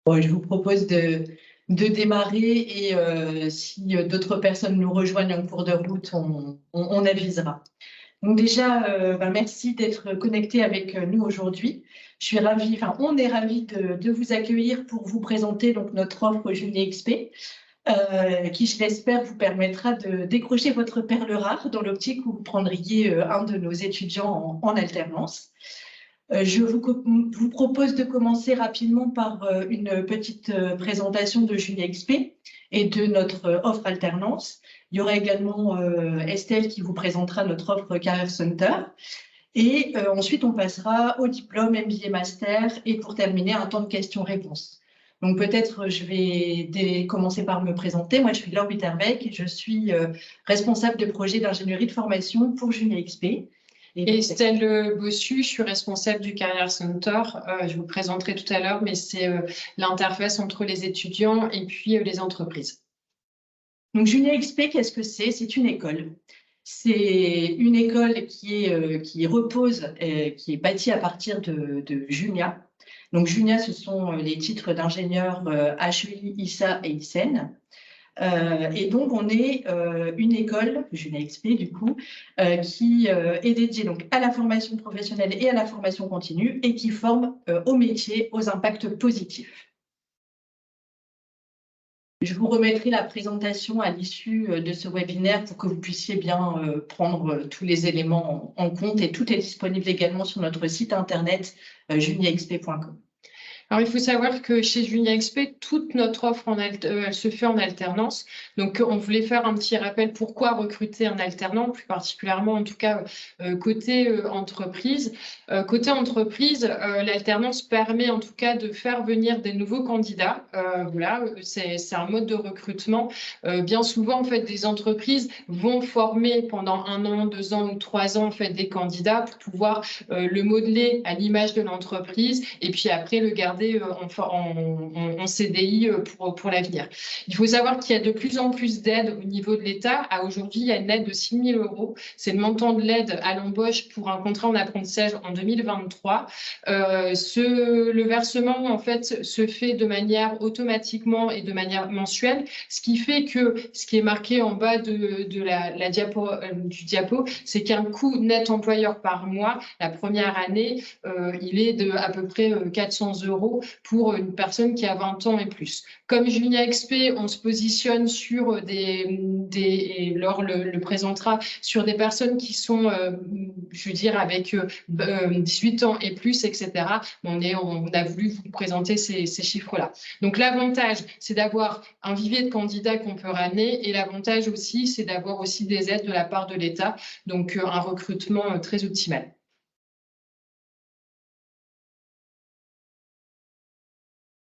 Bon, je vous propose de démarrer et si d'autres personnes nous rejoignent en cours de route, on avisera. Donc déjà, merci d'être connectés avec nous aujourd'hui. Je suis ravie, on est ravis de vous accueillir pour vous présenter donc notre offre Junie XP, qui, je l'espère, vous permettra de décrocher votre perle rare dans l'optique où vous prendriez un de nos étudiants en alternance. Je vous propose de commencer rapidement par une petite présentation de Junie XP et de notre offre alternance. Il y aura également Estelle qui vous présentera notre offre Career Center. Et ensuite, on passera au diplôme MBA Master et pour terminer, un temps de questions-réponses. Donc peut-être je vais commencer par me présenter. Moi, je suis Laure Bitterbeck et je suis responsable de projet d'ingénierie de formation pour Junie XP. Et Estelle Bossu, je suis responsable du Career Center. Je vous présenterai tout à l'heure, mais c'est l'interface entre les étudiants et puis les entreprises. Donc, Junie XP, qu'est-ce que c'est? C'est une école. C'est une école qui repose, qui est bâtie à partir de Junia. Donc, Junia, ce sont les titres d'ingénieurs HEI, ISA et ISEN. Et donc, on est une école, Junie XP du coup, qui est dédiée donc, à la formation professionnelle et à la formation continue et qui forme au métier, aux impacts positifs. Je vous remettrai la présentation à l'issue de ce webinaire pour que vous puissiez bien prendre tous les éléments en compte et tout est disponible également sur notre site internet juniexp.com. Alors, il faut savoir que chez Junie XP, toute notre offre elle se fait en alternance. Donc, on voulait faire un petit rappel pourquoi recruter un alternant, plus particulièrement en tout cas côté entreprise. Côté entreprise, l'alternance permet en tout cas de faire venir des nouveaux candidats. Voilà, c'est un mode de recrutement. Bien souvent, en fait, des entreprises vont former pendant 1 an, 2 ans ou 3 ans en fait des candidats pour pouvoir le modeler à l'image de l'entreprise et puis après le garder en CDI pour l'avenir. Il faut savoir qu'il y a de plus en plus d'aides au niveau de l'État. Aujourd'hui, il y a une aide de 6 000 €. C'est le montant de l'aide à l'embauche pour un contrat en apprentissage en 2023. Le versement, en fait, se fait de manière automatiquement et de manière mensuelle, ce qui fait que ce qui est marqué en bas de la diapo, du diapo, c'est qu'un coût net employeur par mois, la première année, il est de à peu près 400 € pour une personne qui a 20 ans et plus. Comme Junie XP, on se positionne sur Laure le présentera, sur des personnes qui sont, je veux dire, avec 18 ans et plus, etc. On a voulu vous présenter ces chiffres-là. Donc, l'avantage, c'est d'avoir un vivier de candidats qu'on peut ramener et l'avantage aussi, c'est d'avoir aussi des aides de la part de l'État. Donc, un recrutement très optimal.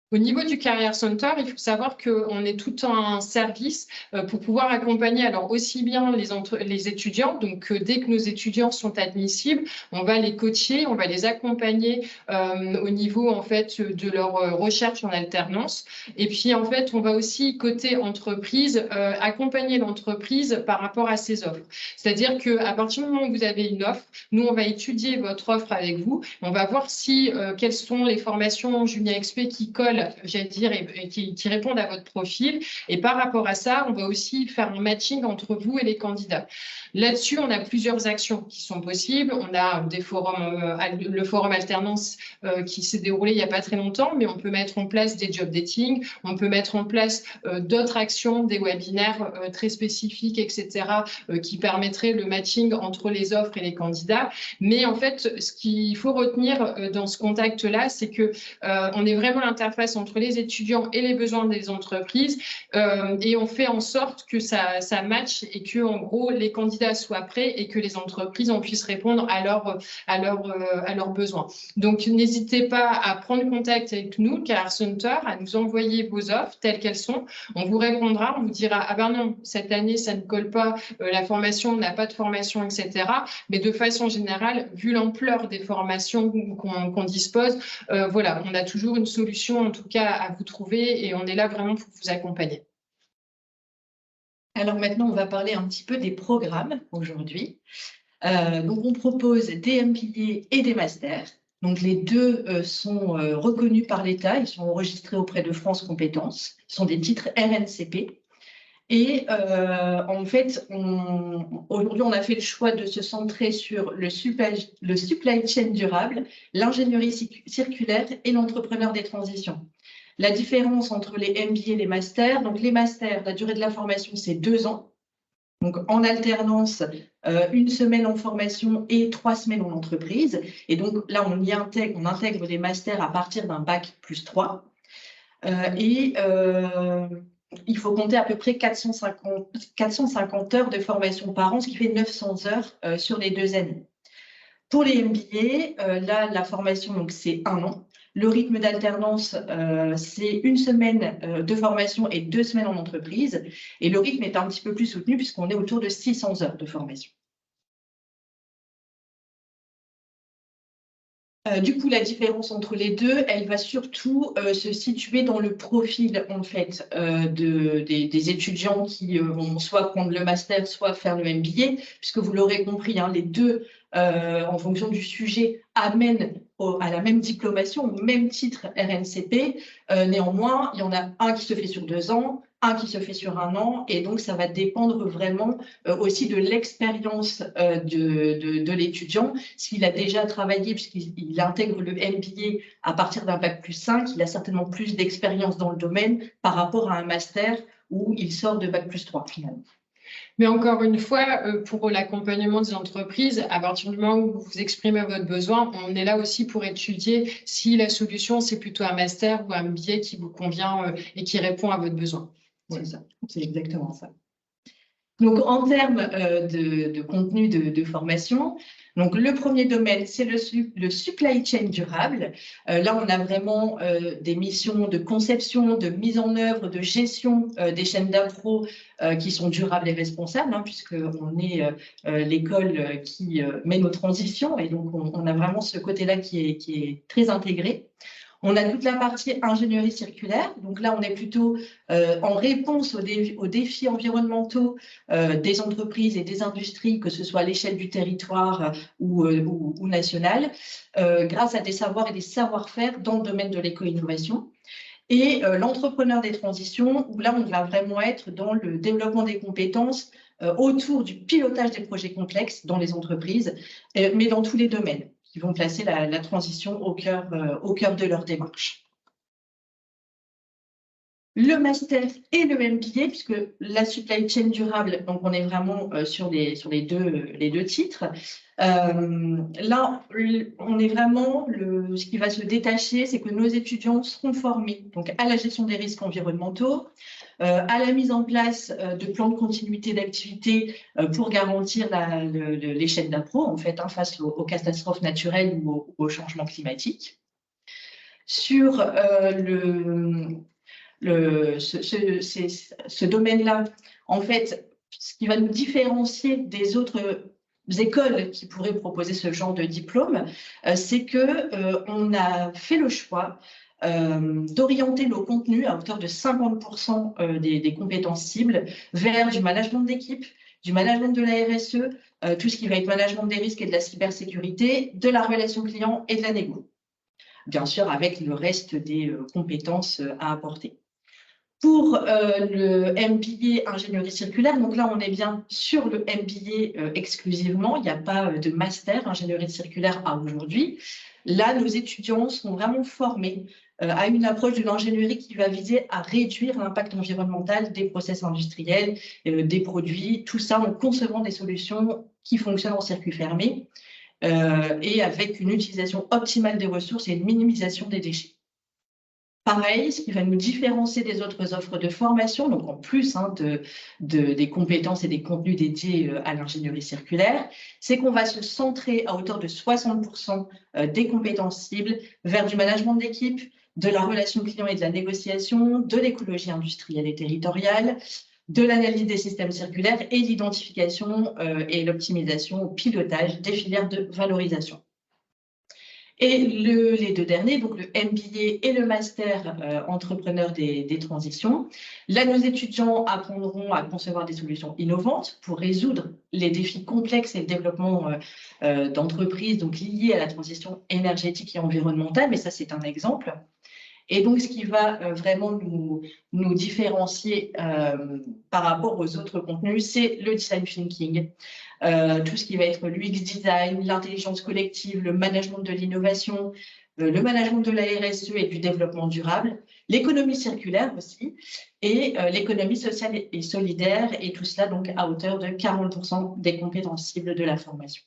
Au niveau du Career Center, il faut savoir qu'on est tout un service pour pouvoir accompagner alors aussi bien les étudiants. Donc, dès que nos étudiants sont admissibles, on va les coacher, on va les accompagner au niveau en fait de leur recherche en alternance. Et puis, en fait, on va aussi côté entreprise accompagner l'entreprise par rapport à ses offres. C'est-à-dire qu'à partir du moment où vous avez une offre, nous, on va étudier votre offre avec vous. On va voir si quelles sont les formations Junie XP qui collent, j'allais dire, et qui répondent à votre profil. Et par rapport à ça, on va aussi faire un matching entre vous et les candidats. Là-dessus, on a plusieurs actions qui sont possibles. On a des forums, le forum alternance qui s'est déroulé il n'y a pas très longtemps, mais on peut mettre en place des job dating, on peut mettre en place d'autres actions, des webinaires très spécifiques, etc., qui permettraient le matching entre les offres et les candidats. Mais en fait, ce qu'il faut retenir dans ce contact-là, c'est que on est vraiment l'interface entre les étudiants et les besoins des entreprises et on fait en sorte que ça matche et que, en gros, les candidats soient prêts et que les entreprises en puissent répondre à leurs besoins. Donc, n'hésitez pas à prendre contact avec nous, Career Center, à nous envoyer vos offres telles qu'elles sont. On vous répondra, on vous dira « Ah ben non, cette année, ça ne colle pas, la formation, on n'a pas de formation, etc. » Mais de façon générale, vu l'ampleur des formations qu'on dispose, voilà, on a toujours une solution, en tout cas, à vous trouver et on est là vraiment pour vous accompagner. Alors maintenant, on va parler un petit peu des programmes aujourd'hui. Donc, on propose des MBA et des masters. Donc, les deux sont reconnus par l'État, ils sont enregistrés auprès de France Compétences, ce sont des titres RNCP. Et en fait, aujourd'hui, on a fait le choix de se centrer sur le supply chain durable, l'ingénierie circulaire et l'entrepreneur des transitions. La différence entre les MBA et les masters, donc les masters, la durée de la formation, c'est 2 ans. Donc, en alternance, 1 semaine en formation et 3 semaines en entreprise. Et donc, là, on intègre des masters à partir d'un bac plus 3. Il faut compter à peu près 450 heures de formation par an, ce qui fait 900 heures sur les 2 années. Pour les MBA, là, la formation, c'est 1 an. Le rythme d'alternance, c'est 1 semaine de formation et 2 semaines en entreprise. Et le rythme est un petit peu plus soutenu puisqu'on est autour de 600 heures de formation. Du coup, la différence entre les deux, elle va surtout se situer dans le profil en fait des étudiants qui vont soit prendre le master, soit faire le MBA, puisque vous l'aurez compris, hein, les deux, en fonction du sujet, amènent à la même diplomation, au même titre RNCP. Néanmoins, il y en a un qui se fait sur 2 ans, un qui se fait sur 1 an, et donc ça va dépendre vraiment aussi de l'expérience de l'étudiant. S'il a déjà travaillé, puisqu'il intègre le MBA à partir d'un bac plus 5, il a certainement plus d'expérience dans le domaine par rapport à un master où il sort de bac plus 3 finalement. Mais encore une fois, pour l'accompagnement des entreprises, à partir du moment où vous exprimez votre besoin, on est là aussi pour étudier si la solution, c'est plutôt un master ou un MBA qui vous convient et qui répond à votre besoin. C'est ça, c'est exactement ça. Donc, en termes de contenu de formation, donc le premier domaine, c'est le supply chain durable. Là, on a vraiment des missions de conception, de mise en œuvre, de gestion des chaînes d'appro qui sont durables et responsables, hein, puisqu'on est l'école qui mène aux transitions. Et donc, on a vraiment ce côté-là qui est très intégré. On a toute la partie ingénierie circulaire. Donc là, on est plutôt en réponse aux défis environnementaux des entreprises et des industries, que ce soit à l'échelle du territoire ou nationale, grâce à des savoirs et des savoir-faire dans le domaine de l'éco-innovation. Et l'entrepreneur des transitions, où là, on va vraiment être dans le développement des compétences autour du pilotage des projets complexes dans les entreprises, mais dans tous les domaines, qui vont placer la transition au cœur de leur démarche. Le master et le MBA, puisque la supply chain durable, donc on est vraiment sur les deux titres. Là, on est vraiment, ce qui va se détacher, c'est que nos étudiants seront formés donc, à la gestion des risques environnementaux, à la mise en place de plans de continuité d'activité pour garantir les chaînes d'appro, en fait, hein, face aux catastrophes naturelles ou au changement climatique. Sur ce domaine-là, en fait, ce qui va nous différencier des autres écoles qui pourraient proposer ce genre de diplôme, c'est qu'on a fait le choix d'orienter nos contenus à hauteur de 50% des compétences cibles vers du management d'équipe, du management de la RSE, tout ce qui va être management des risques et de la cybersécurité, de la relation client et de la négo. Bien sûr, avec le reste des compétences à apporter. Pour le MBA ingénierie circulaire, donc là, on est bien sur le MBA exclusivement. Il n'y a pas de master ingénierie circulaire à aujourd'hui. Là, nos étudiants sont vraiment formés à une approche de l'ingénierie qui va viser à réduire l'impact environnemental des process industriels, des produits, tout ça en concevant des solutions qui fonctionnent en circuit fermé et avec une utilisation optimale des ressources et une minimisation des déchets. Pareil, ce qui va nous différencier des autres offres de formation, donc en plus hein, des compétences et des contenus dédiés à l'ingénierie circulaire, c'est qu'on va se centrer à hauteur de 60% des compétences cibles vers du management d'équipe, de la relation client et de la négociation, de l'écologie industrielle et territoriale, de l'analyse des systèmes circulaires et l'identification et l'optimisation au pilotage des filières de valorisation. Et les deux derniers, donc le MBA et le Master Entrepreneur des transitions. Là, nos étudiants apprendront à concevoir des solutions innovantes pour résoudre les défis complexes et le développement d'entreprises donc liés à la transition énergétique et environnementale, mais ça, c'est un exemple. Et donc, ce qui va vraiment nous différencier par rapport aux autres contenus, c'est le design thinking, tout ce qui va être l'UX design, l'intelligence collective, le management de l'innovation, le management de la RSE et du développement durable, l'économie circulaire aussi, et l'économie sociale et solidaire, et tout cela donc à hauteur de 40% des compétences cibles de la formation.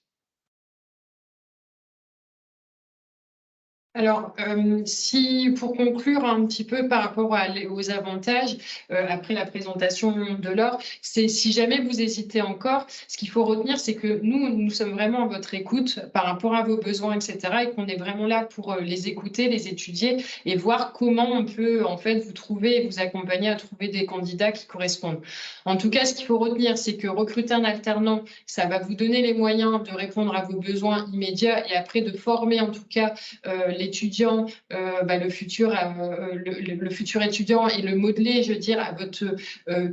Alors, si pour conclure un petit peu par rapport aux avantages, après la présentation de Laure, c'est si jamais vous hésitez encore, ce qu'il faut retenir, c'est que nous sommes vraiment à votre écoute par rapport à vos besoins, etc. et qu'on est vraiment là pour les écouter, les étudier et voir comment on peut en fait vous trouver et vous accompagner à trouver des candidats qui correspondent. En tout cas, ce qu'il faut retenir, c'est que recruter un alternant, ça va vous donner les moyens de répondre à vos besoins immédiats et après de former en tout cas l'étudiant, le futur étudiant et le modeler, je veux dire, à votre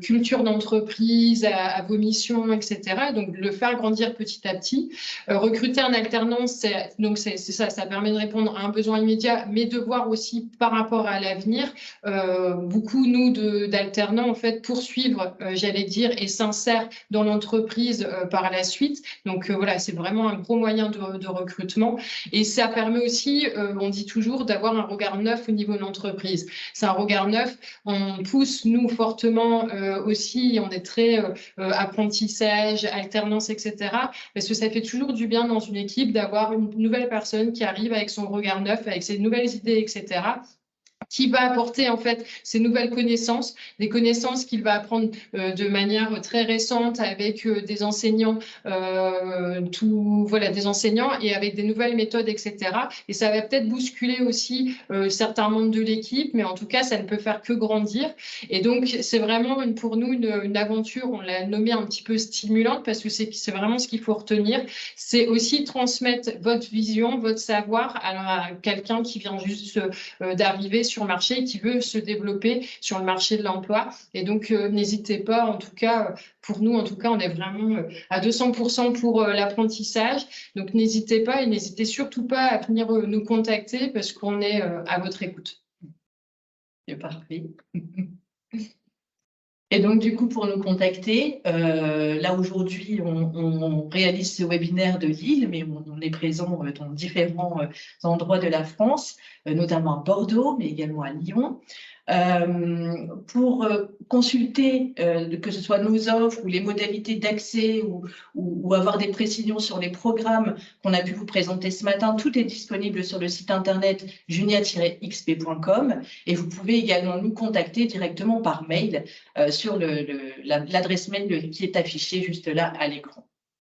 culture d'entreprise, à vos missions, etc. Donc, le faire grandir petit à petit. Recruter un alternant, c'est ça, ça permet de répondre à un besoin immédiat, mais de voir aussi par rapport à l'avenir. Beaucoup, nous, d'alternants, en fait, poursuivre, j'allais dire, et s'insèrent dans l'entreprise par la suite. Donc, voilà, c'est vraiment un gros moyen de recrutement. Et ça permet aussi, on dit toujours, d'avoir un regard neuf au niveau de l'entreprise. C'est un regard neuf. On pousse, nous, fortement aussi, on est très apprentissage, alternance, etc. Parce que ça fait toujours du bien dans une équipe d'avoir une nouvelle personne qui arrive avec son regard neuf, avec ses nouvelles idées, etc., qui va apporter en fait ces nouvelles connaissances, des connaissances qu'il va apprendre de manière très récente avec des enseignants, des enseignants et avec des nouvelles méthodes, etc. Et ça va peut-être bousculer aussi certains membres de l'équipe, mais en tout cas, ça ne peut faire que grandir. Et donc, c'est vraiment pour nous une aventure, on l'a nommée un petit peu stimulante parce que c'est vraiment ce qu'il faut retenir. C'est aussi transmettre votre vision, votre savoir à quelqu'un qui vient juste d'arriver sur le marché et qui veut se développer sur le marché de l'emploi. Et donc, n'hésitez pas, en tout cas, pour nous, en tout cas, on est vraiment à 200% pour l'apprentissage. Donc, n'hésitez pas et n'hésitez surtout pas à venir nous contacter parce qu'on est à votre écoute. C'est parfait. Et donc, du coup, pour nous contacter, là, aujourd'hui, on réalise ce webinaire de Lille, mais on est présent dans différents endroits de la France, notamment à Bordeaux, mais également à Lyon. Pour consulter, que ce soit nos offres ou les modalités d'accès ou avoir des précisions sur les programmes qu'on a pu vous présenter ce matin, tout est disponible sur le site internet junia-xp.com et vous pouvez également nous contacter directement par mail sur l'adresse mail qui est affichée juste là à l'écran.